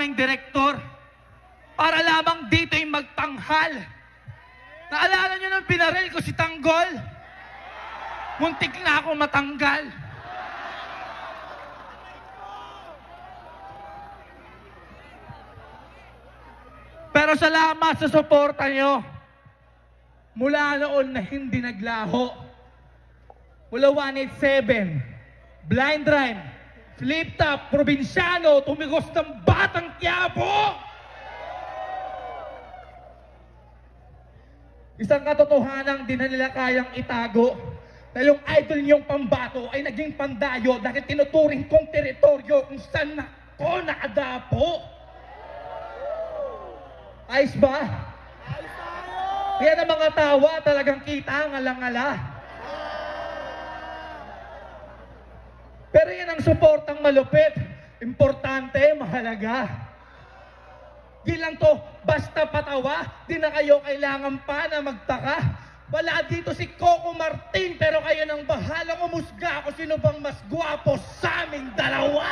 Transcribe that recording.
aming direktor para lamang dito'y magtanghal. Naalala nyo nung pinaril ko si Tanggol? Muntik na ako matanggal. Pero salamat sa suporta nyo. Mula noon na hindi naglaho. Mula 187, Blind Rhyme, Flip Top, Probinsyano, tumigos ng Batang Quiapo. Isang katotohanan di na nila kayang itago na yung idol niyong pambato ay naging pandayo dahil tinuturing kong teritoryo kung saan ako nakadapo. Ayos ba? Kaya ng mga tawa talagang kita ang alang-ala. Pero yan ang suportang malupit. Importante, mahalaga. Di lang to, basta patawa, di na kayo kailangan pa na magtaka. Wala dito si Coco Martin, pero kayo nang bahalang umusga kung sino bang mas gwapo sa aming dalawa.